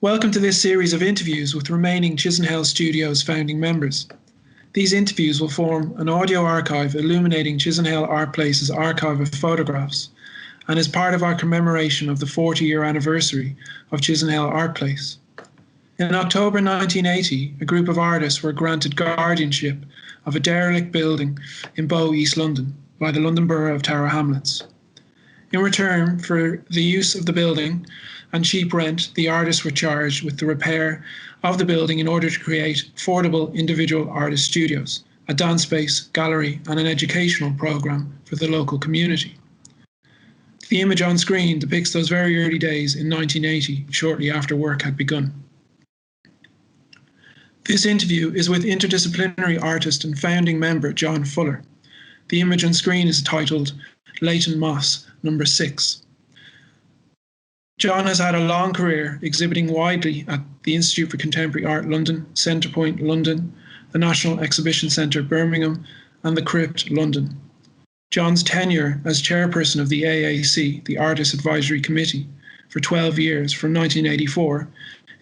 Welcome to this series of interviews with remaining Chisenhale Studio's founding members. These interviews will form an audio archive illuminating Chisenhale Art Place's archive of photographs and is part of our commemoration of the 40-year anniversary of Chisenhale Art Place. In October 1980, a group of artists were granted guardianship of a derelict building in Bow, East London by the London Borough of Tower Hamlets. In return for the use of the building and cheap rent, the artists were charged with the repair of the building in order to create affordable individual artist studios, a dance space, gallery, and an educational programme for the local community. The image on screen depicts those very early days in 1980, shortly after work had begun. This interview is with interdisciplinary artist and founding member John Fuller. The image on screen is titled Leighton Moss, number 6. John has had a long career exhibiting widely at the Institute for Contemporary Art London, Centrepoint London, the National Exhibition Centre Birmingham, and the Crypt London. John's tenure as chairperson of the AAC, the Artist Advisory Committee, for 12 years from 1984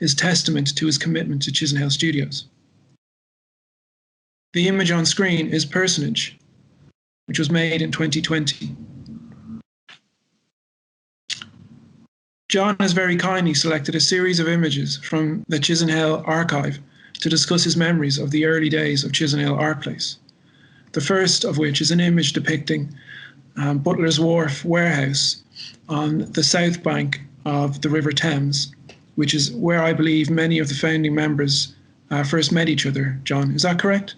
is testament to his commitment to Chisenhale Studios. The image on screen is Personage, which was made in 2020. John has very kindly selected a series of images from the Chisenhale archive to discuss his memories of the early days of Chisenhale Art Place. The first of which is an image depicting Butlers Wharf warehouse on the south bank of the River Thames, which is where I believe many of the founding members first met each other. John, is that correct?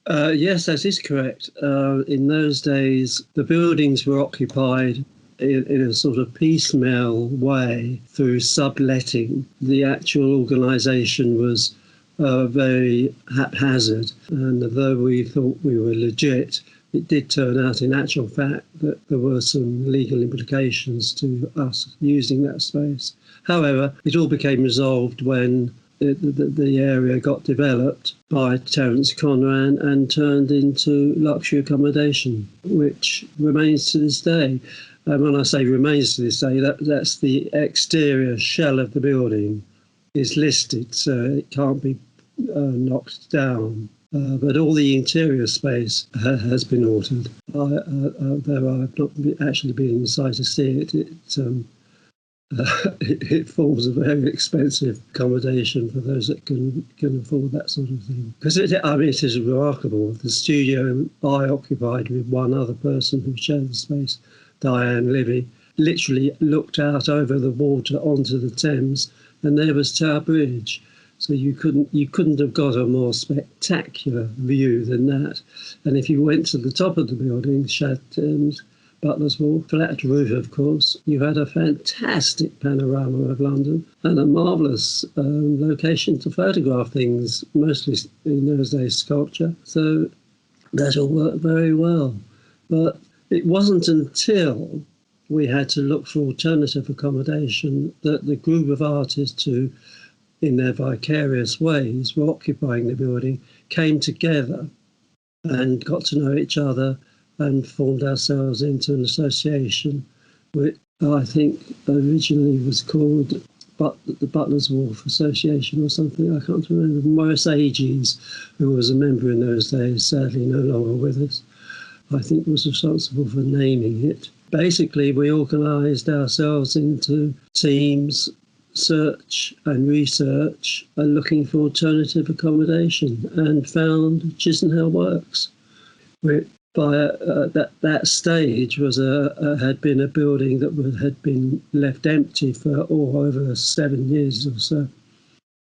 Yes, that is correct. In those days, the buildings were occupied in a sort of piecemeal way through subletting. The actual organisation was very haphazard, and though we thought we were legit, it did turn out in actual fact that there were some legal implications to us using that space. However, it all became resolved when the area got developed by Terence Conran and turned into luxury accommodation, which remains to this day. And when I say remains to this day, that's the exterior shell of the building is listed, so it can't be knocked down. But all the interior space has been altered. Though I've not actually been inside to see it, it forms a very expensive accommodation for those that can afford that sort of thing. Because it is remarkable. The studio I occupied with one other person who shared the space, Diane Livy, literally looked out over the water onto the Thames, and there was Tower Bridge. So you couldn't have got a more spectacular view than that. And if you went to the top of the building, Shad Thames, Butlers Wolf, flat roof, of course, you had a fantastic panorama of London and a marvellous location to photograph things, mostly in those days sculpture. So that all worked very well. But it wasn't until we had to look for alternative accommodation that the group of artists who, in their vicarious ways, were occupying the building, came together and got to know each other and formed ourselves into an association, which I think originally was called the Butlers Wolf Association or something. I can't remember. Morris Ages, who was a member in those days, sadly no longer with us, I think was responsible for naming it. Basically, we organised ourselves into teams, search and research, and looking for alternative accommodation, and found Chisenhale Works, which by that stage was had been a building that had been left empty for over 7 years or so,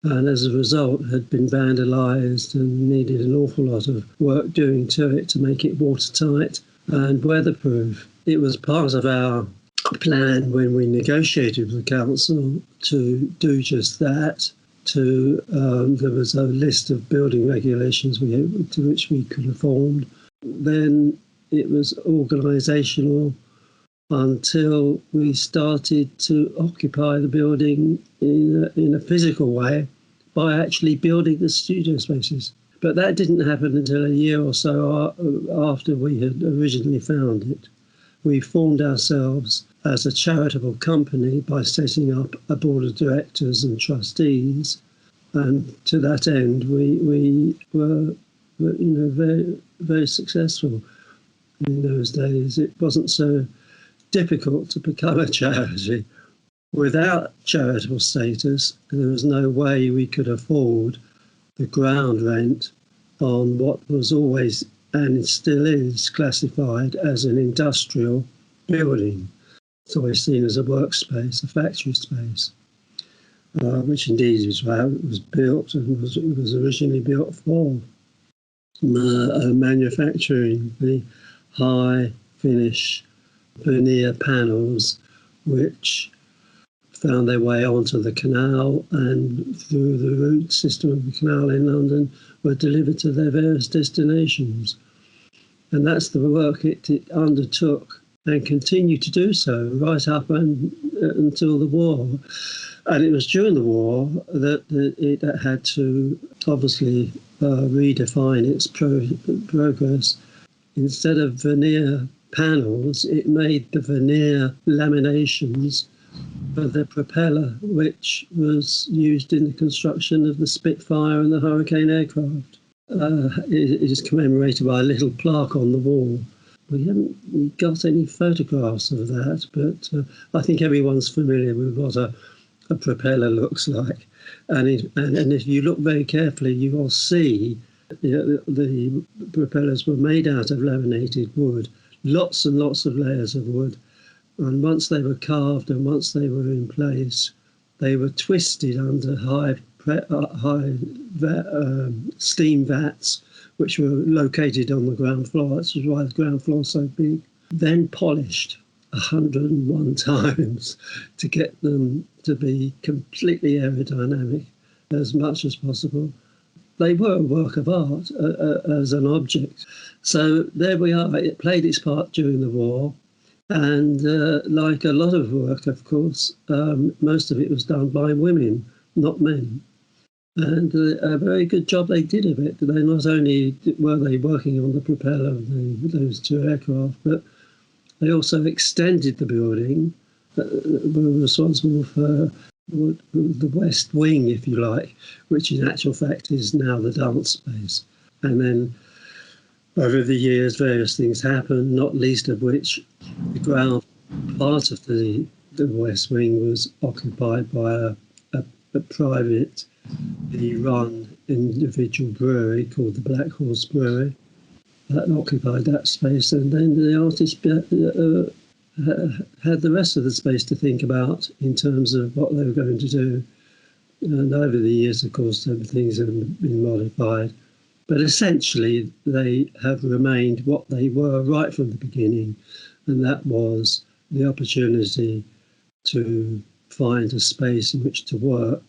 and as a result had been vandalised and needed an awful lot of work doing to it to make it watertight and weatherproof. It was part of our plan when we negotiated with the council to do just that. There was a list of building regulations to which we conformed. Then it was organisational until we started to occupy the building in a physical way by actually building the studio spaces. But that didn't happen until a year or so after we had originally found it. We formed ourselves as a charitable company by setting up a board of directors and trustees. And to that end, we were very, very successful. In those days, it wasn't so difficult to become a charity. Without charitable status, there was no way we could afford the ground rent on what was always, and still is, classified as an industrial building. It's always seen as a workspace, a factory space, which indeed is how it was built and was originally built for manufacturing the high finish veneer panels, which found their way onto the canal and through the route system of the canal in London were delivered to their various destinations. And that's the work it undertook and continued to do so right up until the war. And it was during the war that it had to obviously redefine its progress. Instead of veneer panels, it made the veneer laminations for the propeller, which was used in the construction of the Spitfire and the Hurricane aircraft. It is commemorated by a little plaque on the wall. We haven't got any photographs of that, but I think everyone's familiar with what a propeller looks like. And if you look very carefully, you will see the propellers were made out of laminated wood, lots and lots of layers of wood. And once they were carved and once they were in place, they were twisted under high steam vats, which were located on the ground floor. That's why the ground floor is so big. Then polished 101 times to get them to be completely aerodynamic as much as possible. They were a work of art as an object. So there we are. It played its part during the war. And like a lot of work, of course, most of it was done by women, not men. And a very good job they did of it. They not only were they working on the propeller of those two aircraft, but they also extended the building, were responsible for the West Wing, if you like, which in actual fact is now the dance space. And then over the years, various things happened, not least of which the ground part of the West Wing was occupied by a private, run individual brewery called the Black Horse Brewery. That occupied that space, and then the artists had the rest of the space to think about in terms of what they were going to do. And over the years, of course, things have been modified. But essentially, they have remained what they were right from the beginning, and that was the opportunity to find a space in which to work.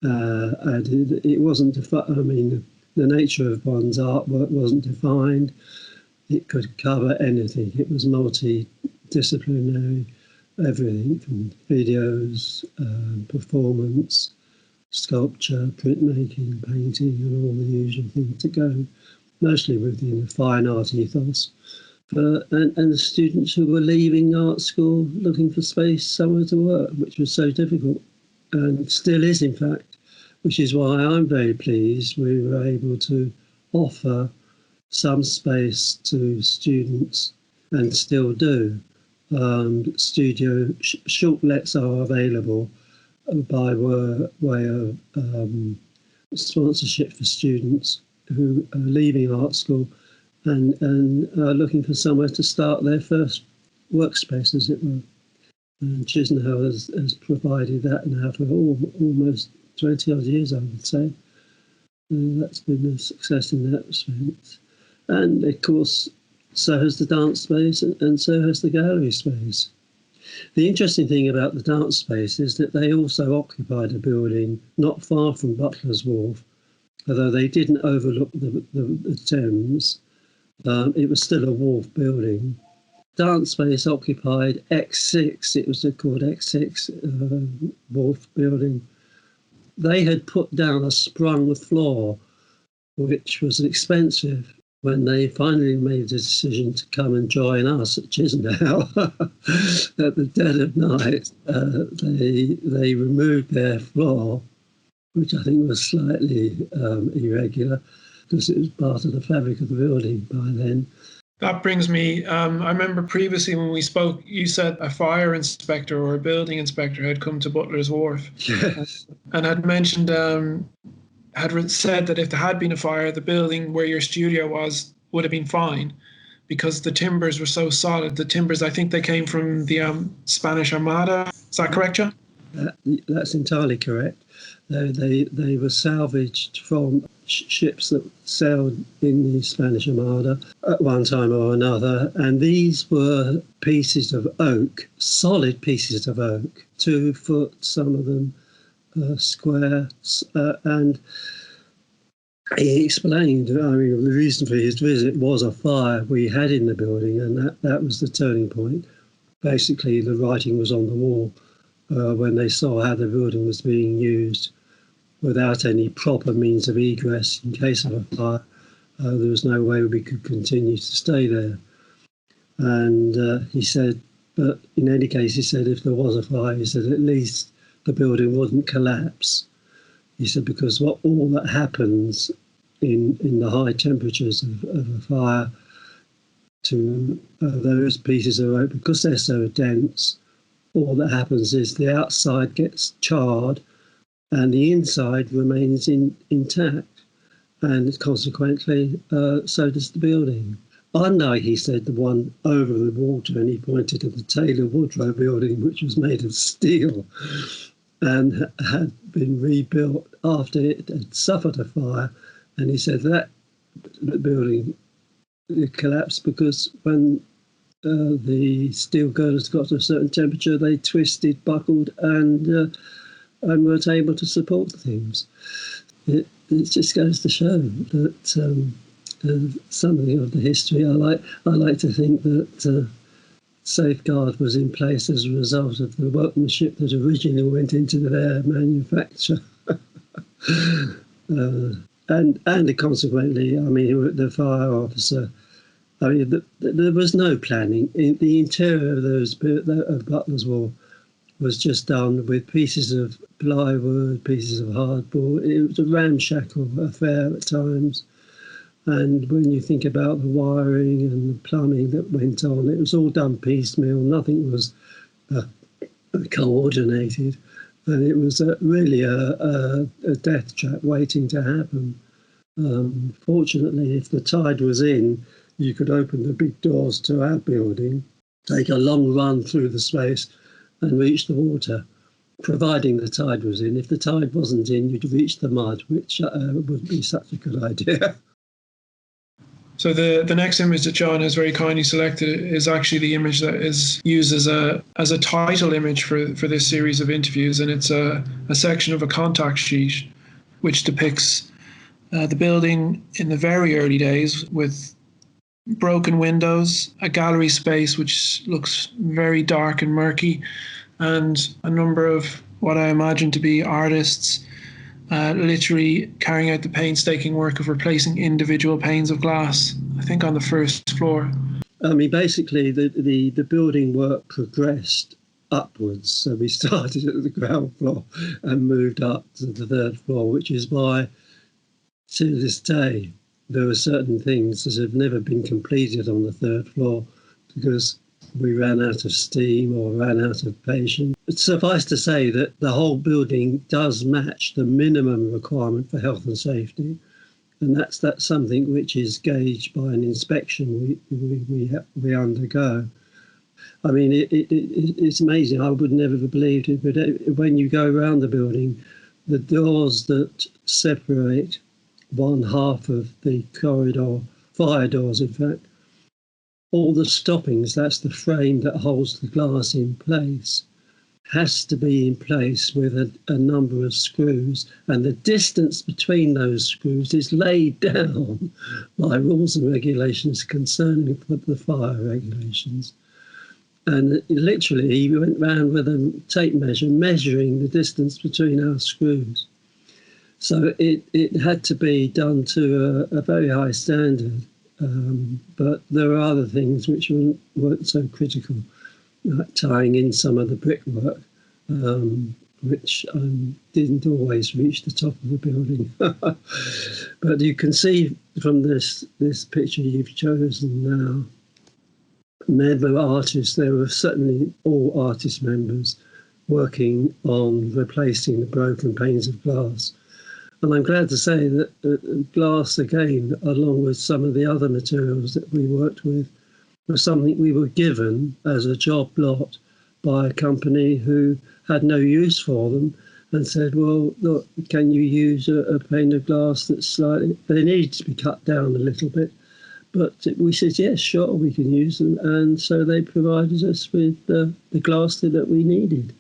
And it wasn't, the nature of one's artwork wasn't defined. It could cover anything. It was multidisciplinary, everything from videos, performance, sculpture, printmaking, painting, and all the usual things to go, mostly within the fine art ethos. And the students who were leaving art school looking for space somewhere to work, which was so difficult, and still is, in fact, which is why I'm very pleased we were able to offer some space to students, and still do. Studio short lets are available by way of sponsorship for students who are leaving art school and are looking for somewhere to start their first workspace, as it were. And Chisenhale has provided that now for almost 20 odd years, I would say. And that's been a success in that respect. And of course, so has the dance space, and so has the gallery space. The interesting thing about the dance space is that they also occupied a building not far from Butlers Wharf, although they didn't overlook the Thames. It was still a wharf building. Dance space occupied X6, it was called X6 Wharf building. They had put down a sprung floor, which was expensive, when they finally made the decision to come and join us at Chisenhale at the dead of night, they removed their floor, which I think was slightly irregular because it was part of the fabric of the building by then. That brings me, I remember previously when we spoke, you said a fire inspector or a building inspector had come to Butlers Wharf. Yes. And had mentioned, had said that if there had been a fire, the building where your studio was would have been fine because the timbers were so solid. The timbers, I think they came from the Spanish Armada. Is that correct, John? That's entirely correct. They were salvaged from ships that sailed in the Spanish Armada at one time or another, and these were pieces of oak, solid pieces of oak, 2 foot, some of them square, and he explained, I mean, the reason for his visit was a fire we had in the building, and that was the turning point. Basically, the writing was on the wall when they saw how the building was being used without any proper means of egress in case of a fire. There was no way we could continue to stay there. And he said, but in any case, he said, if there was a fire, he said, at least the building wouldn't collapse. He said, because all that happens in the high temperatures of a fire to those pieces of oak, because they're so dense, all that happens is the outside gets charred and the inside remains intact, and consequently, so does the building. Unlike, he said, the one over the water, and he pointed to the Taylor Woodrow building, which was made of steel and had been rebuilt after it had suffered a fire. And he said that the building collapsed because when the steel girders got to a certain temperature, they twisted, buckled, and weren't able to support things. It just goes to show that something of the history. I like to think that safeguard was in place as a result of the workmanship that originally went into their manufacture. And consequently, I mean, the fire officer, I mean, there was no planning. The interior of Butlers Wolf was just done with pieces of plywood, pieces of hardboard. It was a ramshackle affair at times. And when you think about the wiring and the plumbing that went on, it was all done piecemeal. Nothing was coordinated. And it was really a death trap waiting to happen. Fortunately, if the tide was in, you could open the big doors to our building, take a long run through the space and reach the water, providing the tide was in. If the tide wasn't in, you'd reach the mud, which wouldn't be such a good idea. So the next image that John has very kindly selected is actually the image that is used as a title image for this series of interviews, and it's a section of a contact sheet which depicts the building in the very early days with broken windows, a gallery space which looks very dark and murky, and a number of what I imagine to be artists literally carrying out the painstaking work of replacing individual panes of glass, I think on the first floor. I mean, basically, the building work progressed upwards. So we started at the ground floor and moved up to the third floor, which is why, to this day, there are certain things that have never been completed on the third floor because we ran out of steam or ran out of patience. But suffice to say that the whole building does match the minimum requirement for health and safety, and that's something which is gauged by an inspection we undergo. I mean, it's amazing. I would never have believed it, but when you go around the building, the doors that separate one half of the corridor, fire doors in fact, all the stoppings, that's the frame that holds the glass in place, has to be in place with a number of screws, and the distance between those screws is laid down by rules and regulations concerning the fire regulations. And literally he went round with a tape measure measuring the distance between our screws. So it had to be done to a very high standard. But there are other things which weren't so critical, like tying in some of the brickwork, which didn't always reach the top of the building. But you can see from this picture you've chosen now, member artists, there were certainly all artist members working on replacing the broken panes of glass. And I'm glad to say that glass, again, along with some of the other materials that we worked with, was something we were given as a job lot by a company who had no use for them and said, well, look, can you use a pane of glass that's slightly, they need to be cut down a little bit. But we said, yes, sure, we can use them. And so they provided us with the glass that we needed.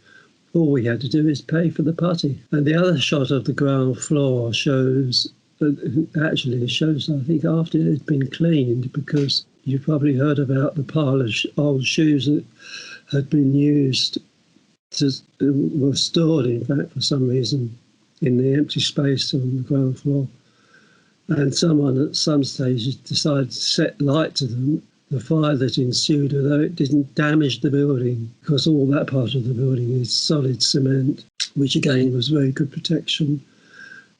All we had to do is pay for the putty. And the other shot of the ground floor shows, I think, after it had been cleaned, because you probably heard about the pile of old shoes that had been used, were stored, in fact, for some reason, in the empty space on the ground floor. And someone at some stage decided to set light to them. The fire that ensued, although it didn't damage the building, because all that part of the building is solid cement, which again was very good protection.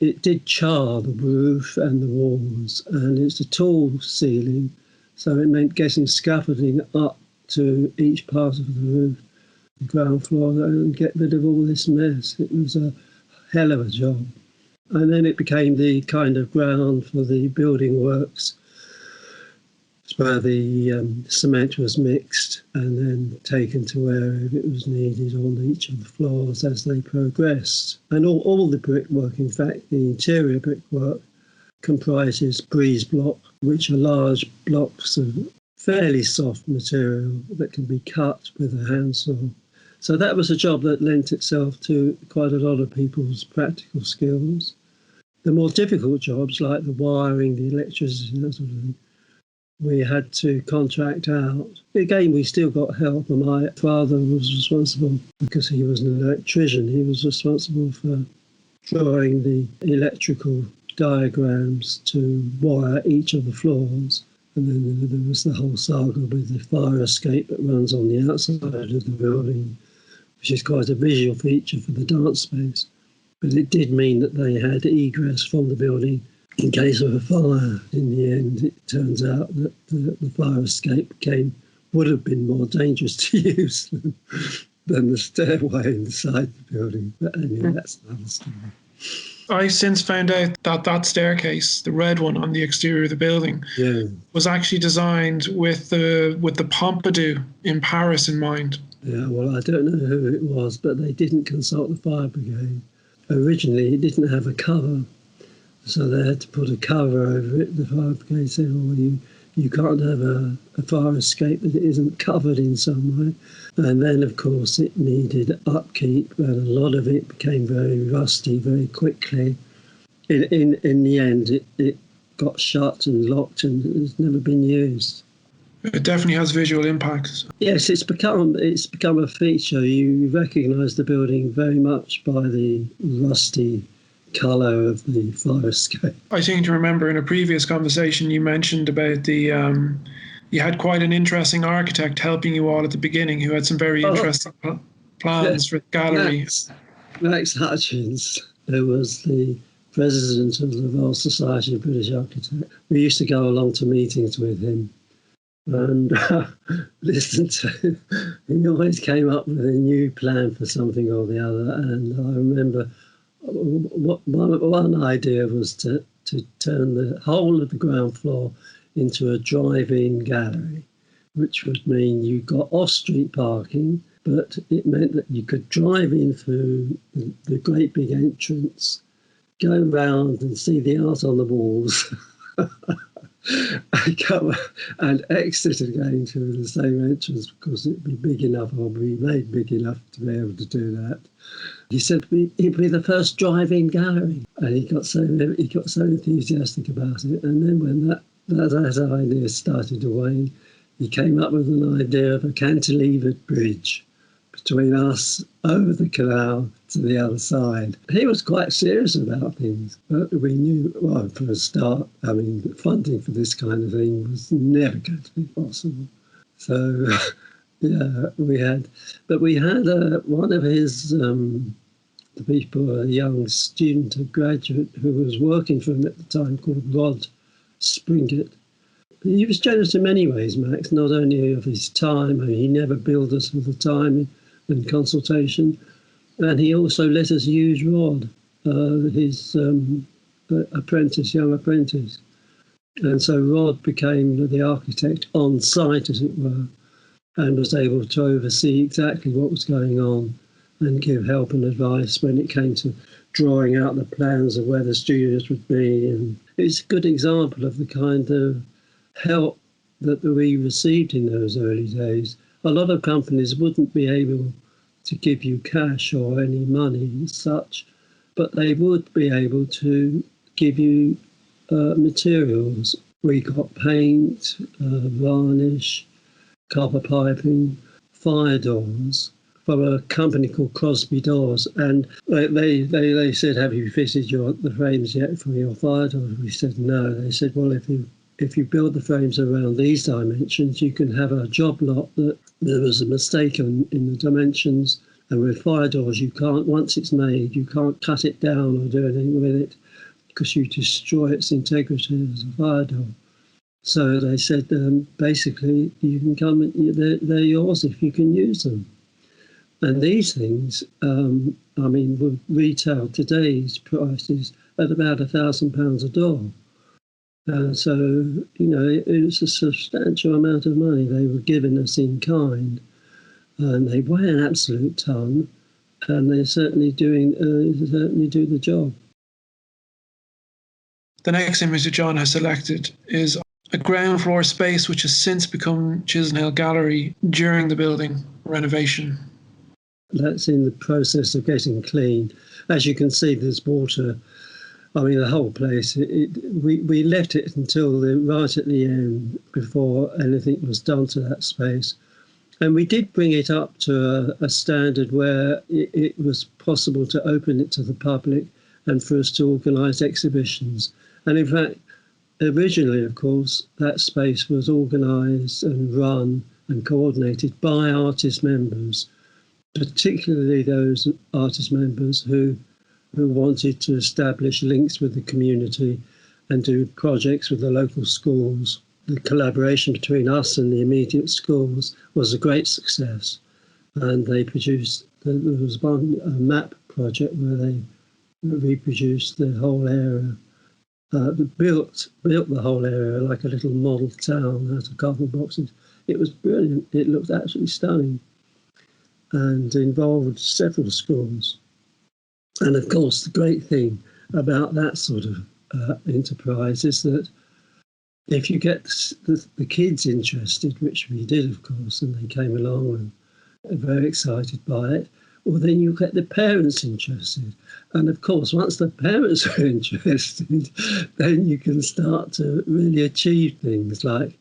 It did char the roof and the walls, and it's a tall ceiling, so it meant getting scaffolding up to each part of the roof, the ground floor, and get rid of all this mess. It was a hell of a job. And then it became the kind of ground for the building works, where the cement was mixed and then taken to wherever it was needed on each of the floors as they progressed. And all the brickwork, in fact, the interior brickwork, comprises breeze block, which are large blocks of fairly soft material that can be cut with a handsaw. So that was a job that lent itself to quite a lot of people's practical skills. The more difficult jobs, like the wiring, the electricity, that sort of thing, we had to contract out. Again, we still got help, and my father was responsible, because he was an electrician, he was responsible for drawing the electrical diagrams to wire each of the floors. And then there was the whole saga with the fire escape that runs on the outside of the building, which is quite a visual feature for the dance space. But it did mean that they had egress from the building in case of a fire. In the end, it turns out that the fire escape would have been more dangerous to use than the stairway inside the building. But anyway, that's another story. I since found out that that staircase, the red one on the exterior of the building, was actually designed with the Pompidou in Paris in mind. Yeah, well, I don't know who it was, but they didn't consult the fire brigade. Originally, it didn't have a cover, so they had to put a cover over it. The fire brigade said, well, you can't have a fire escape that isn't covered in some way. And then, of course, it needed upkeep, and a lot of it became very rusty very quickly. In the end, it got shut and locked, and it's never been used. It definitely has visual impact. Yes, it's become a feature. You recognise the building very much by the rusty colour of the fire escape. I seem to remember in a previous conversation you mentioned about you had quite an interesting architect helping you all at the beginning who had some very interesting plans for the gallery. Max Hutchins, who was the president of the Royal Society of British Architects. We used to go along to meetings with him and listen to him. He always came up with a new plan for something or the other. And I remember one idea was to turn the whole of the ground floor into a drive-in gallery, which would mean you got off-street parking, but it meant that you could drive in through the great big entrance, go round and see the art on the walls, and come and exit again through the same entrance, because it'd be big enough, or be made big enough to be able to do that. He said it'd be the first drive-in gallery, and he got so enthusiastic about it. And then when that idea started to wane, he came up with an idea of a cantilevered bridge between us over the canal to the other side. He was quite serious about things, but we knew, well, for a start, I mean, funding for this kind of thing was never going to be possible. So, yeah, we had one of his, the people, a young student, a graduate who was working for him at the time, called Rod Springett. He was generous in many ways, Max, not only of his time. I mean, he never billed us for the time and consultation. And he also let us use Rod, his apprentice, young apprentice. And so Rod became the architect on site, as it were, and was able to oversee exactly what was going on and give help and advice when it came to drawing out the plans of where the studios would be. And it's a good example of the kind of help that we received in those early days. A lot of companies wouldn't be able to give you cash or any money as such, but they would be able to give you materials. We got paint, varnish, copper piping, fire doors from a company called Crosby Doors, and they said, "Have you fitted the frames yet for your fire doors?" We said no. They said, "Well, if you build the frames around these dimensions, you can have a job lot that there was a mistake in the dimensions, and with fire doors you can't, once it's made, you can't cut it down or do anything with it because you destroy its integrity as a fire door." So they said, basically, you can come, they're yours if you can use them. And these things, I mean, would retail today's prices at about £1,000 a door. So, you know, it was a substantial amount of money they were giving us in kind. And they weigh an absolute ton, and they certainly do the job. The next image that John has selected is a ground floor space which has since become Chisenhale Gallery during the building renovation. That's in the process of getting clean. As you can see, there's water. I mean, the whole place, we left it until right at the end before anything was done to that space. And we did bring it up to a standard where it was possible to open it to the public and for us to organise exhibitions. And in fact, originally, of course, that space was organised and run and coordinated by artist members, particularly those artist members who wanted to establish links with the community and do projects with the local schools. The collaboration between us and the immediate schools was a great success. And they produced, there was one map project where they reproduced the whole area, built the whole area like a little model town out of cardboard boxes. It was brilliant. It looked absolutely stunning and involved several schools. And of course, the great thing about that sort of enterprise is that if you get the kids interested, which we did, of course, and they came along and were very excited by it, well, then you get the parents interested. And of course, once the parents are interested, then you can start to really achieve things like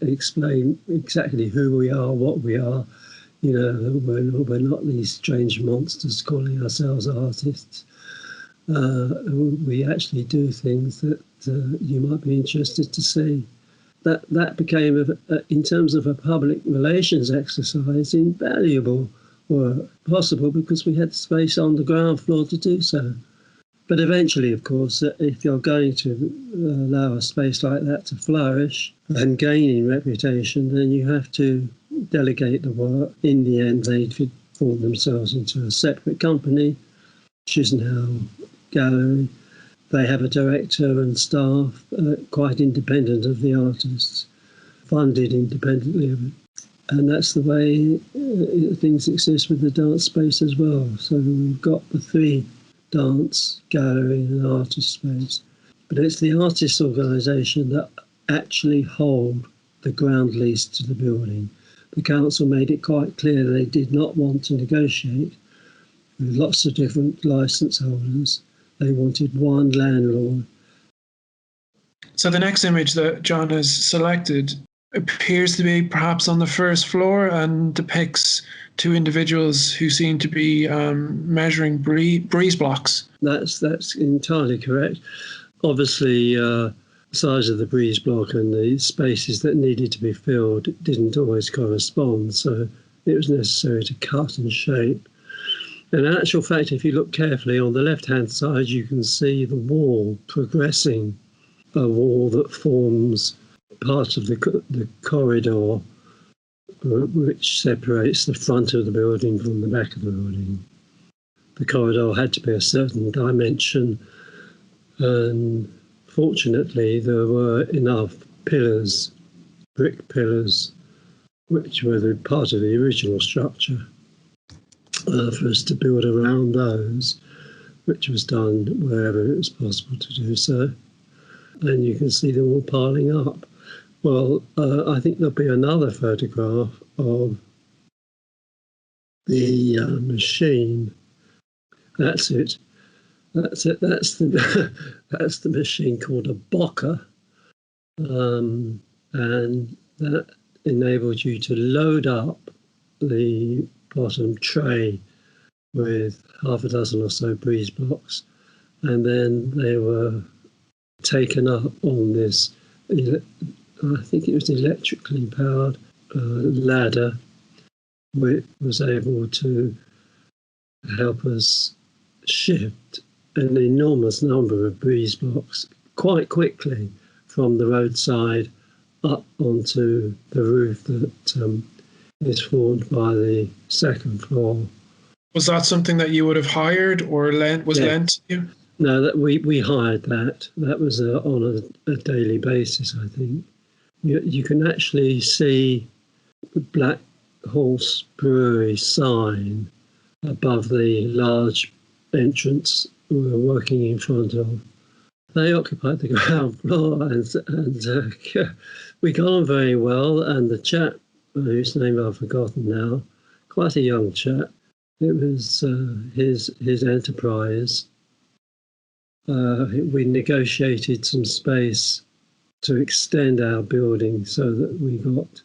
explain exactly who we are, what we are. You know, we're not these strange monsters calling ourselves artists. We actually do things that you might be interested to see. That became, in terms of a public relations exercise, invaluable or possible because we had space on the ground floor to do so. But eventually, of course, if you're going to allow a space like that to flourish and gain in reputation, then you have to delegate the work. In the end, they formed themselves into a separate company, Chisenhale Gallery. They have a director and staff quite independent of the artists, funded independently of it. And that's the way things exist with the dance space as well. So we've got the three: dance, gallery and artist space. But it's the artist organisation that actually hold the ground lease to the building. The council made it quite clear they did not want to negotiate with lots of different licence holders. They wanted one landlord. So the next image that John has selected appears to be perhaps on the first floor and depicts two individuals who seem to be measuring breeze blocks. That's entirely correct. Obviously, the size of the breeze block and the spaces that needed to be filled didn't always correspond, so it was necessary to cut and shape. And in actual fact, if you look carefully on the left-hand side, you can see the wall progressing, a wall that forms part of the corridor which separates the front of the building from the back of the building. The corridor had to be a certain dimension, and fortunately there were enough pillars, brick pillars, which were the part of the original structure, for us to build around those, which was done wherever it was possible to do so. And you can see them all piling up. Well, I think there'll be another photograph of the machine. That's it. That's it. That's the that's the machine called a bocker, and that enabled you to load up the bottom tray with half a dozen or so breeze blocks, and then they were taken up on this, I think it was electrically powered ladder, which was able to help us shift an enormous number of breeze blocks quite quickly from the roadside up onto the roof that is formed by the second floor. Was that something that you would have hired or lent to you? No, that we hired that. That was on a daily basis, I think. You can actually see the Black Horse Brewery sign above the large entrance we were working in front of. They occupied the ground floor, and we got on very well. And the chap, whose name I've forgotten now, quite a young chap, it was his enterprise. We negotiated some space to extend our building so that we got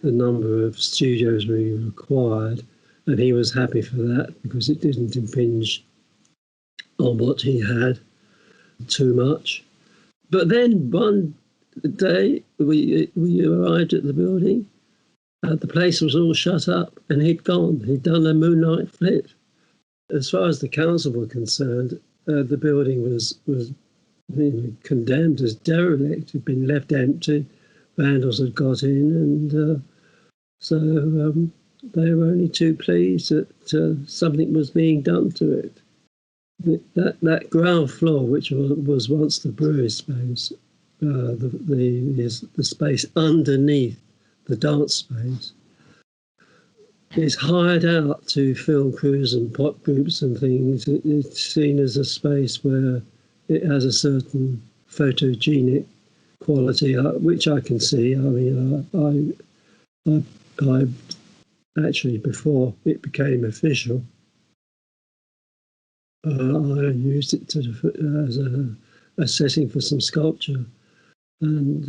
the number of studios we required, and he was happy for that because it didn't impinge on what he had too much. But then one day we arrived at the building, and the place was all shut up, and he'd gone. He'd done a moonlight flit. As far as the council were concerned, the building was condemned as derelict. It had been left empty. Vandals had got in, and so they were only too pleased that something was being done to it. That ground floor, which was once the brewery space, the space underneath the dance space, is hired out to film crews and pop groups and things. It's seen as a space where it has a certain photogenic quality, which I can see. I mean, I actually, before it became official, I used it as a setting for some sculpture, and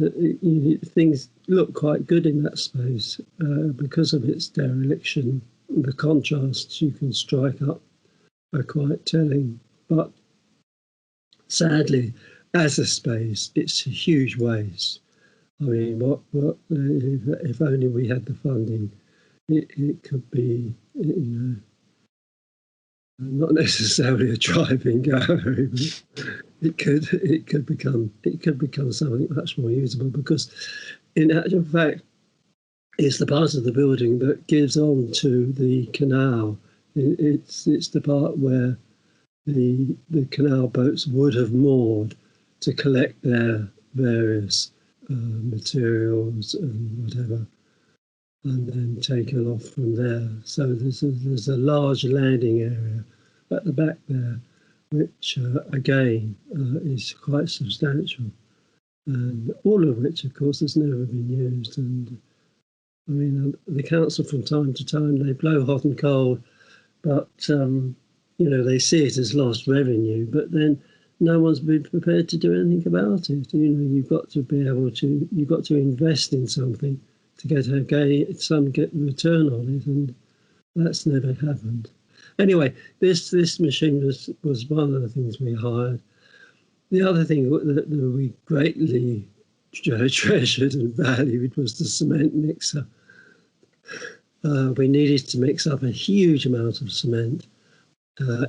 things look quite good in that space because of its dereliction. The contrasts you can strike up are quite telling, but sadly, as a space, it's a huge waste. I mean, what if only we had the funding, it could be, not necessarily a driving gallery, but it could become something much more usable, because in actual fact it's the part of the building that gives on to the canal. It's the part where the canal boats would have moored to collect their various materials and whatever, and then taken off from there. So there's a large landing area at the back there, which again is quite substantial, and all of which, of course, has never been used. And I mean, the council from time to time, they blow hot and cold, but they see it as lost revenue. But then no one's been prepared to do anything about it. You've got to be able to, you've got to invest in something to get return on it, and that's never happened. Anyway, this machine was one of the things we hired. The other thing that we greatly treasured and valued was the cement mixer. We needed to mix up a huge amount of cement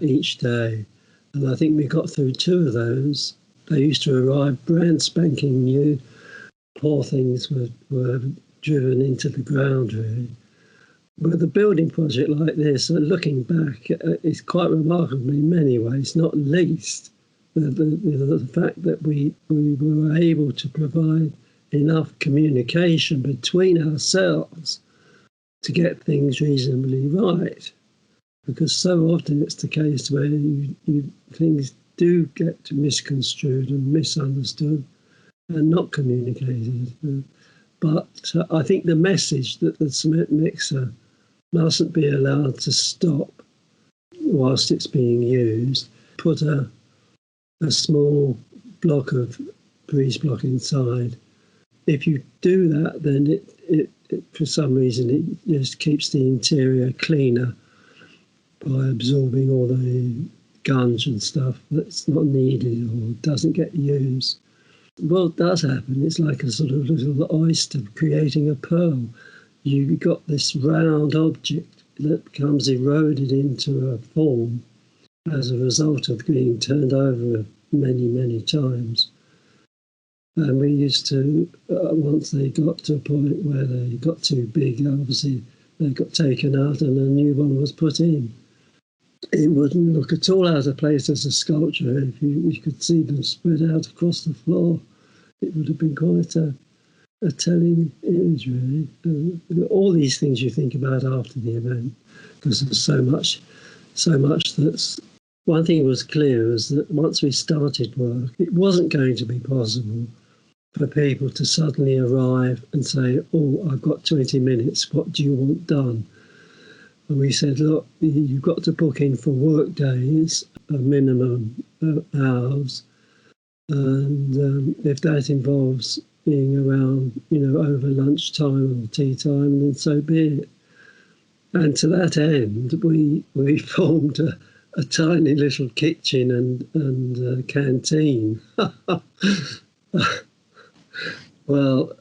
each day. And I think we got through 2 of those. They used to arrive brand spanking new. Poor things were driven into the ground, really. With a building project like this, looking back, it's quite remarkable in many ways, not least the fact that we were able to provide enough communication between ourselves to get things reasonably right. Because so often it's the case where things do get misconstrued and misunderstood and not communicated. But I think the message that the cement mixer mustn't be allowed to stop whilst it's being used. Put a small block of grease block inside. If you do that, then it for some reason it just keeps the interior cleaner by absorbing all the gunge and stuff that's not needed or doesn't get used. What does happen, it's like a sort of little oyster creating a pearl. You've got this round object that becomes eroded into a form as a result of being turned over many, many times. And we used to, once they got to a point where they got too big, obviously they got taken out and a new one was put in. It wouldn't look at all out of place as a sculpture. If you could see them spread out across the floor, it would have been quite a telling image, really. All these things you think about after the event, because there's so much that's... One thing was clear was that once we started work, it wasn't going to be possible for people to suddenly arrive and say, oh, I've got 20 minutes, what do you want done? And we said, look, you've got to book in for work days, a minimum hours, and if that involves being around, over lunchtime or tea time, then so be it. And to that end, we formed a tiny little kitchen and canteen. Well,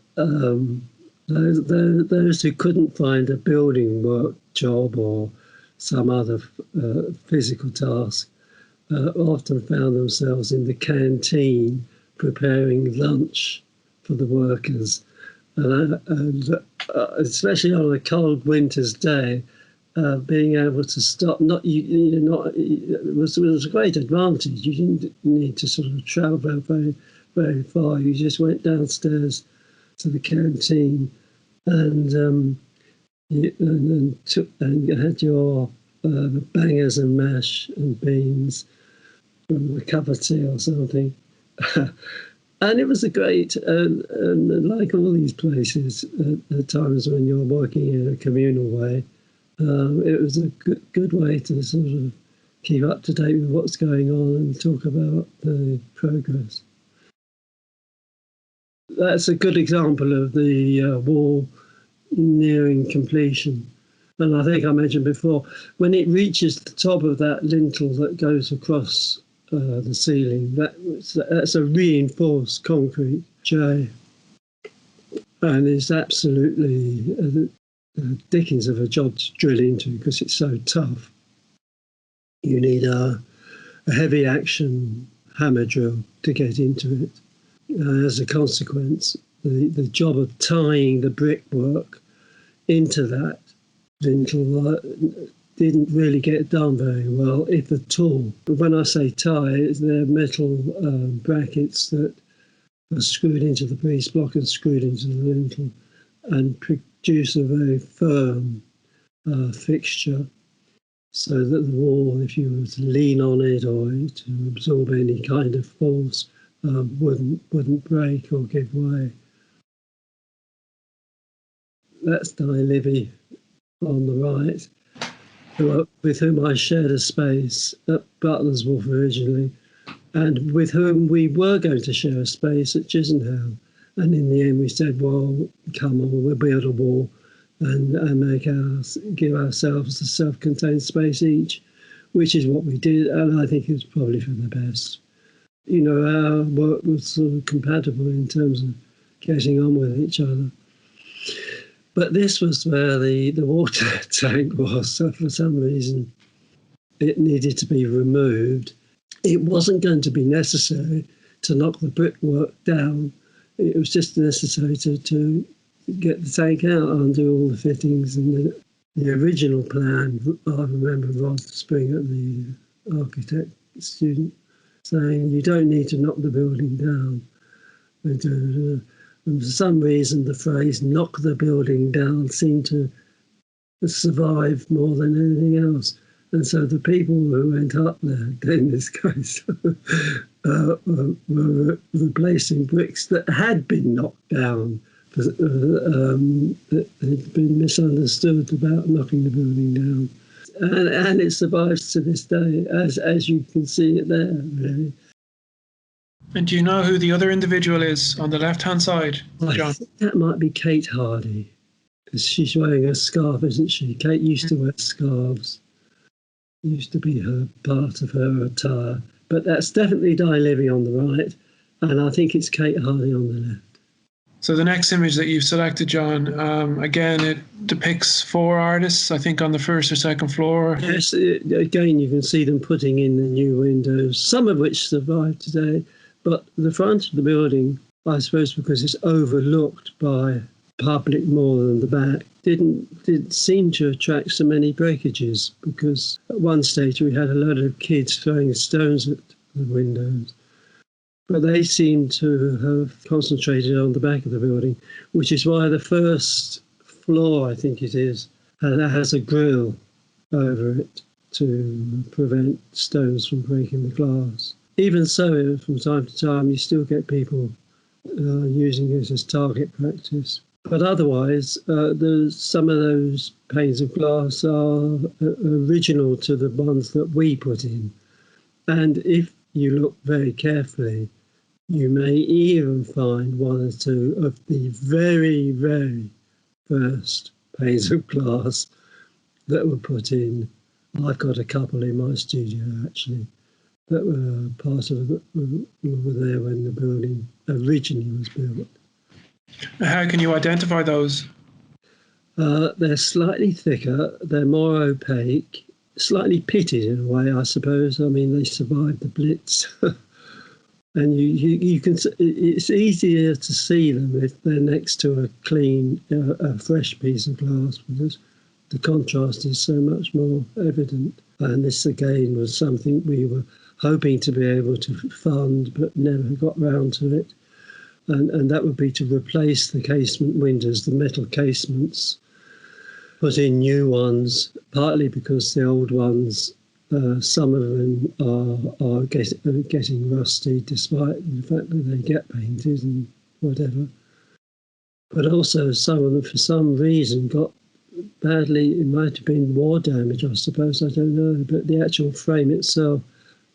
those who couldn't find a building work job or some other physical task often found themselves in the canteen preparing lunch for the workers. And especially on a cold winter's day, being able to stop, it was a great advantage. You didn't need to sort of travel very, very far. You just went downstairs to the canteen and you had your bangers and mash and beans and a cup of tea or something. And it was a great, and like all these places, at times when you're working in a communal way, it was a good way to sort of keep up to date with what's going on and talk about the progress. That's a good example of the wall nearing completion. And I think I mentioned before, when it reaches the top of that lintel that goes across the ceiling, that's a reinforced concrete J, and it's absolutely dickens of a job to drill into because it's so tough. You need a heavy action hammer drill to get into it. As a consequence, the job of tying the brickwork into that lintel didn't really get done very well, if at all. When I say tie, they're metal brackets that are screwed into the breeze block and screwed into the lintel and produce a very firm fixture so that the wall, if you were to lean on it or to absorb any kind of force, wouldn't break or give way. That's Di Livy on the right, with whom I shared a space at Butlers Wharf originally, and with whom we were going to share a space at Chisenhale. And in the end, we said, well, come on, we'll build a wall and give ourselves a self-contained space each, which is what we did. And I think it was probably for the best. You know, our work was sort of compatible in terms of getting on with each other. But this was where the water tank was. So for some reason, it needed to be removed. It wasn't going to be necessary to knock the brickwork down. It was just necessary to get the tank out and do all the fittings. And the original plan, I remember Rod Springer, the architect student, saying you don't need to knock the building down. And for some reason, the phrase knock the building down seemed to survive more than anything else. And so the people who went up there, in this case, were replacing bricks that had been knocked down, that had been misunderstood about knocking the building down. And it survives to this day, as you can see it there, really. And do you know who the other individual is on the left-hand side, John? I think that might be Kate Hardy, because she's wearing a scarf, isn't she? Kate used to wear scarves. Used to be her part of her attire. But that's definitely Di Livy on the right, and I think it's Kate Hardy on the left. So the next image that you've selected, John, again, it depicts 4 artists, I think, on the first or second floor. Yes, again, you can see them putting in the new windows, some of which survive today. But the front of the building, I suppose because it's overlooked by public more than the back, didn't seem to attract so many breakages, because at one stage we had a load of kids throwing stones at the windows. But they seem to have concentrated on the back of the building, which is why the first floor, I think it is, has a grille over it to prevent stones from breaking the glass. Even so, from time to time, you still get people using it as target practice. But otherwise, some of those panes of glass are original to the ones that we put in. And if you look very carefully, you may even find 1 or 2 of the very, very first panes of glass that were put in. I've got a couple in my studio, actually, that were part of were there when the building originally was built. How can you identify those? They're slightly thicker, they're more opaque, slightly pitted in a way, I suppose. I mean, they survived the Blitz. And you can. It's easier to see them if they're next to a clean, a fresh piece of glass, because the contrast is so much more evident. And this again was something we were hoping to be able to fund, but never got round to it. And that would be to replace the casement windows, the metal casements, put in new ones, partly because the old ones, some of them are getting rusty, despite the fact that they get painted and whatever. But also some of them, for some reason, got badly, it might have been war damage, I suppose, I don't know, but the actual frame itself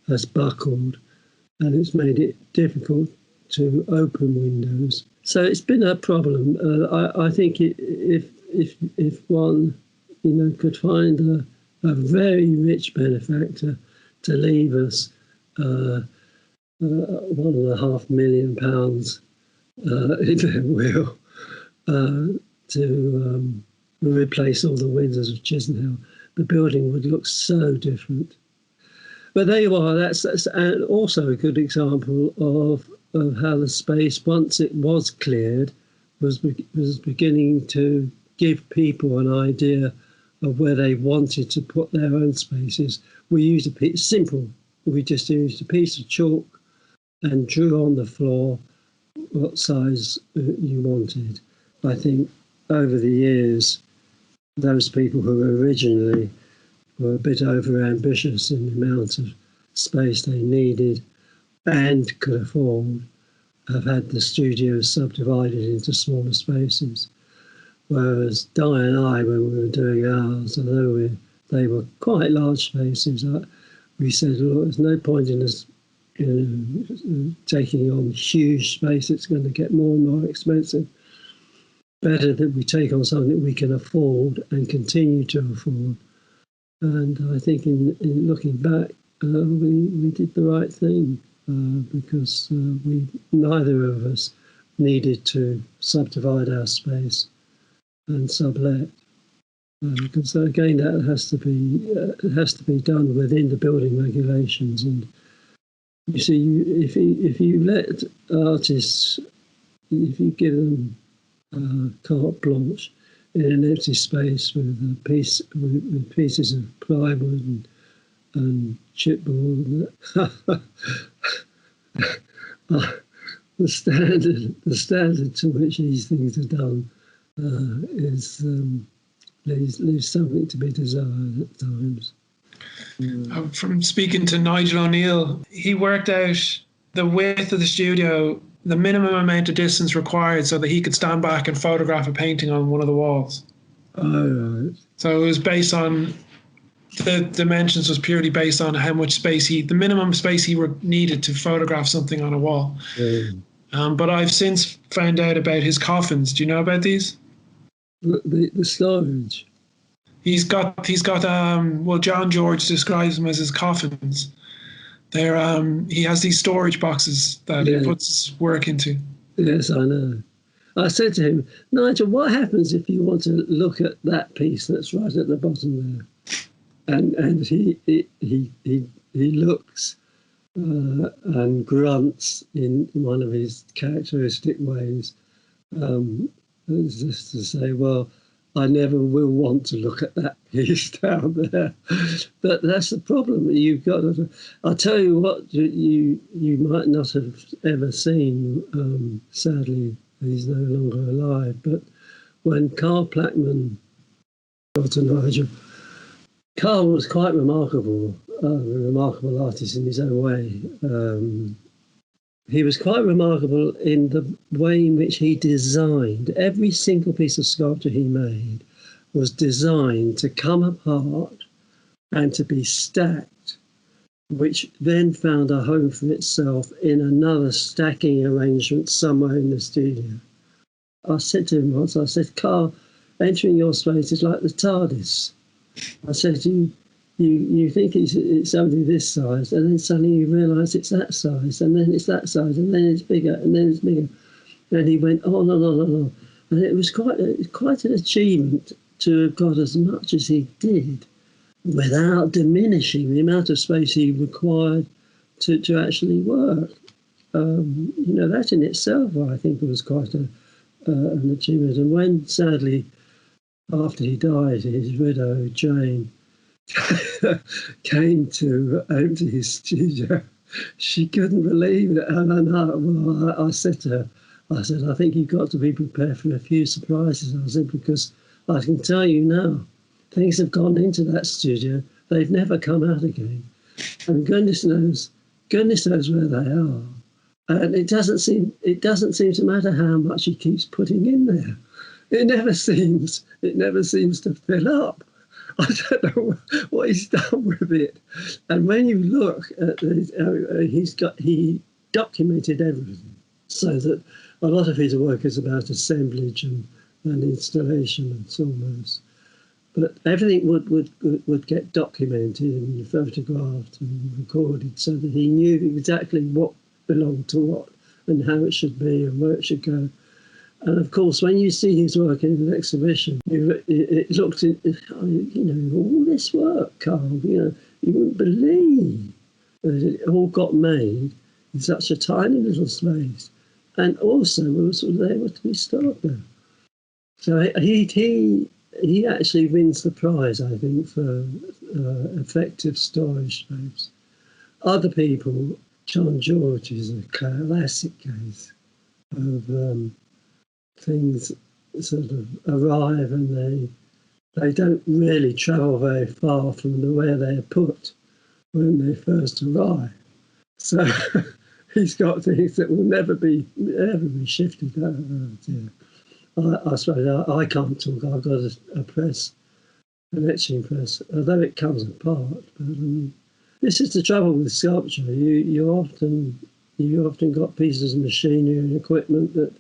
has buckled, and it's made it difficult to open windows. So it's been a problem. I think if one, could find a very rich benefactor to leave us £1.5 million in their will to replace all the windows of Chisenhale, the building would look so different. But there you are. That's also a good example of how the space, once it was cleared, was beginning to give people an idea of where they wanted to put their own spaces. We used we just used a piece of chalk and drew on the floor what size you wanted. I think over the years, those people who originally were a bit over-ambitious in the amount of space they needed and could afford have had the studios subdivided into smaller spaces. Whereas Di and I, when we were doing ours, although they were quite large spaces, we said, look, there's no point in us taking on huge space. It's going to get more and more expensive. Better that we take on something that we can afford and continue to afford. And I think in looking back, we did the right thing because neither of us needed to subdivide our space and sublet. Because again, that has to be done within the building regulations. And you see, if you let artists, if you give them carte blanche in an empty space with pieces of plywood and chipboard, the standard to which these things are done leaves something to be desired at times. From speaking to Nigel O'Neill, he worked out the width of the studio, the minimum amount of distance required so that he could stand back and photograph a painting on one of the walls. Oh, right. So it was based on, the dimensions was purely based on how much space the minimum space he needed to photograph something on a wall. But I've since found out about his coffins. Do you know about these? The storage. He's got well, John George describes them as his coffins. They're he has these storage boxes that he puts his work into. Yes, I know. I said to him, Nigel, what happens if you want to look at that piece that's right at the bottom there? And he looks and grunts in one of his characteristic ways. Just to say, well, I never will want to look at that piece down there. But that's the problem. You've got to. I'll tell you what you might not have ever seen. Sadly, he's no longer alive. But when Carl Plackman got to Nigel, Carl was quite remarkable, a remarkable artist in his own way. He was quite remarkable in the way in which he designed. Every single piece of sculpture he made was designed to come apart and to be stacked, which then found a home for itself in another stacking arrangement somewhere in the studio. I said to him once, I said, Carl, entering your space is like the TARDIS. I said, you think it's only this size, and then suddenly you realise it's that size, and then it's that size, and then it's bigger, and then it's bigger. And he went, oh, no. And it was quite an achievement to have got as much as he did without diminishing the amount of space he required to actually work. That in itself, I think, was quite an achievement. And when, sadly, after he died, his widow, Jane, came to empty his studio, she couldn't believe it. And I said to her, I said, I think you've got to be prepared for a few surprises. I said, because I can tell you now, things have gone into that studio. They've never come out again. And goodness knows where they are. And it doesn't seem to matter how much he keeps putting in there. It never seems to fill up. I don't know what he's done with it. And when you look at he documented everything, so that a lot of his work is about assemblage and installation and so on. But everything would get documented and photographed and recorded, so that he knew exactly what belonged to what and how it should be and where it should go. And of course, when you see his work in an exhibition, it looks in, all this work, Carl, you wouldn't believe that it all got made in such a tiny little space, and also was able to be stored there. So he actually wins the prize, I think, for effective storage space. Other people, John George is a classic case of things sort of arrive and they don't really travel very far from where they're put when they first arrive. So he's got things that will never be shifted. I suppose I can't talk. I've got a press, an etching press, although it comes apart. But This is the trouble with sculpture. You often got pieces of machinery and equipment that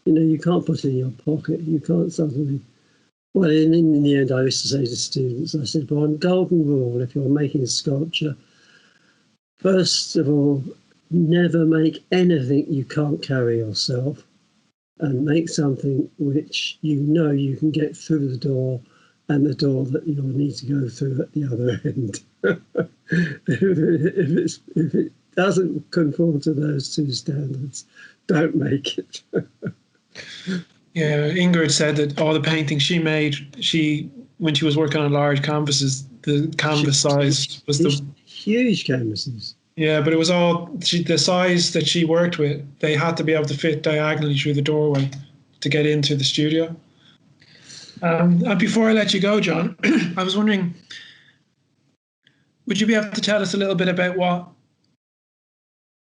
you can't put in your pocket. You can't suddenly. Well, in the end, I used to say to students, I said, "One golden rule: if you're making sculpture, first of all, never make anything you can't carry yourself, and make something which you can get through the door, and the door that you'll need to go through at the other end." If it doesn't conform to those two standards, don't make it. Yeah, Ingrid said that all the paintings she made, when she was working on large canvases, the canvas size was the huge canvases. Yeah, but it was all the size that she worked with. They had to be able to fit diagonally through the doorway to get into the studio. And before I let you go, John, I was wondering, would you be able to tell us a little bit about what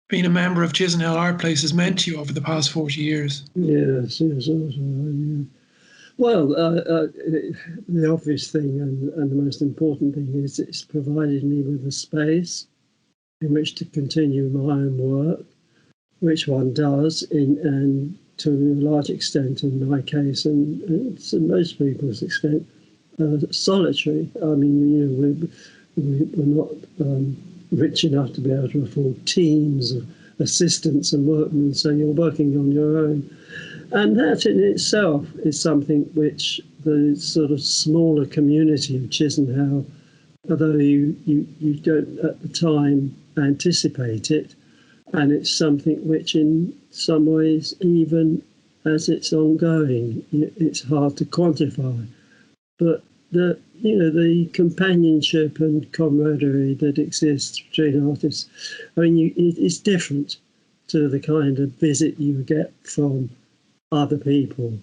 being a member of Chisenhale Art Place has meant to you over the past 40 years? Yes. Well, the obvious thing and the most important thing is it's provided me with a space in which to continue my own work, which one does, and to a large extent in my case, and to most people's extent, solitary. I mean, we're not rich enough to be able to afford teams of assistants and workmen, so you're working on your own. And that in itself is something which the sort of smaller community of Chisenhale, although you don't at the time anticipate it, and it's something which in some ways, even as it's ongoing, it's hard to quantify. But the companionship and camaraderie that exists between artists, I mean, it's different to the kind of visit you get from other people.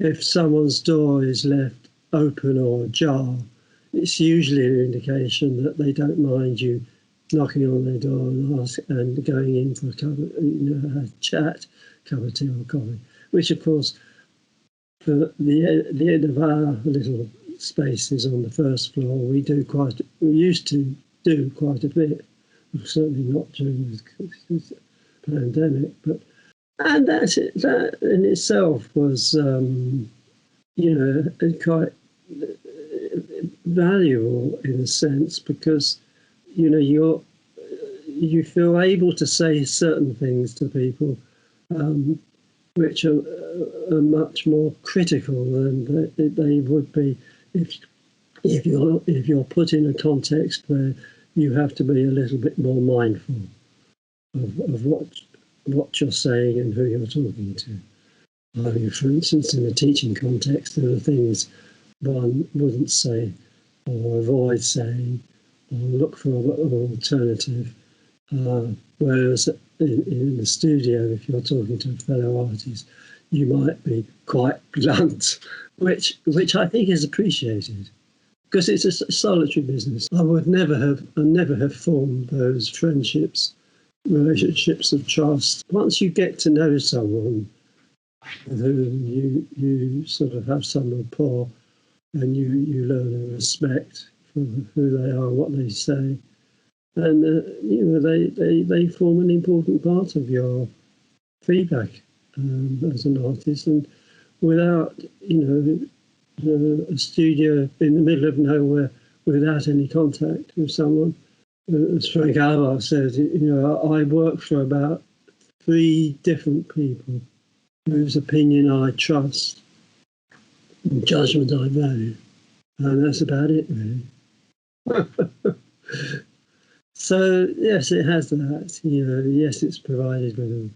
If someone's door is left open or ajar, it's usually an indication that they don't mind you knocking on their door and going in for a chat, cup of tea or coffee, which of course, for the end of our little spaces on the first floor, we used to do quite a bit. Certainly not during the pandemic, and that in itself was quite valuable in a sense, because you feel able to say certain things to people which are much more critical than they would be if you're put in a context where you have to be a little bit more mindful of what you're saying and who you're talking to. I mean, for instance, in a teaching context, there are things one wouldn't say or avoid saying or look for an alternative. Whereas in the studio, if you're talking to a fellow artist, you might be quite blunt, which I think is appreciated, because it's a solitary business. I would never have formed those friendships, relationships of trust. Once you get to know someone with whom you sort of have some rapport, and you learn to respect for who they are, what they say, and they form an important part of your feedback as an artist. And without a studio in the middle of nowhere, without any contact with someone, as Frank Alvar said, I work for about 3 different people whose opinion I trust and judgment I value, and that's about it, really. So yes, it has that. Yes, it's provided with them,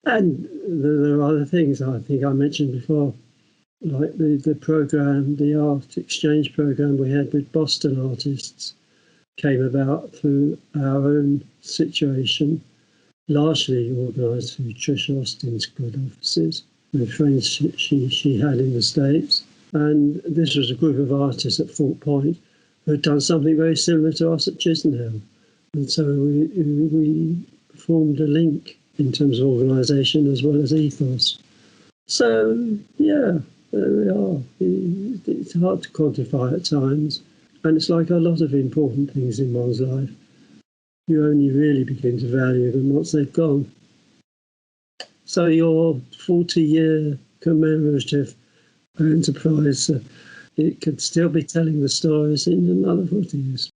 and there are other things I think I mentioned before, like the program, the art exchange program we had with Boston artists, came about through our own situation, largely organised through Trish Austin's good offices, with friends she had in the States. And this was a group of artists at Fort Point who had done something very similar to us at Chisenhale. And so we formed a link in terms of organisation as well as ethos. So, yeah, there we are. It's hard to quantify at times. And it's like a lot of important things in one's life. You only really begin to value them once they've gone. So your 40-year commemorative enterprise, it could still be telling the stories in another 40 years.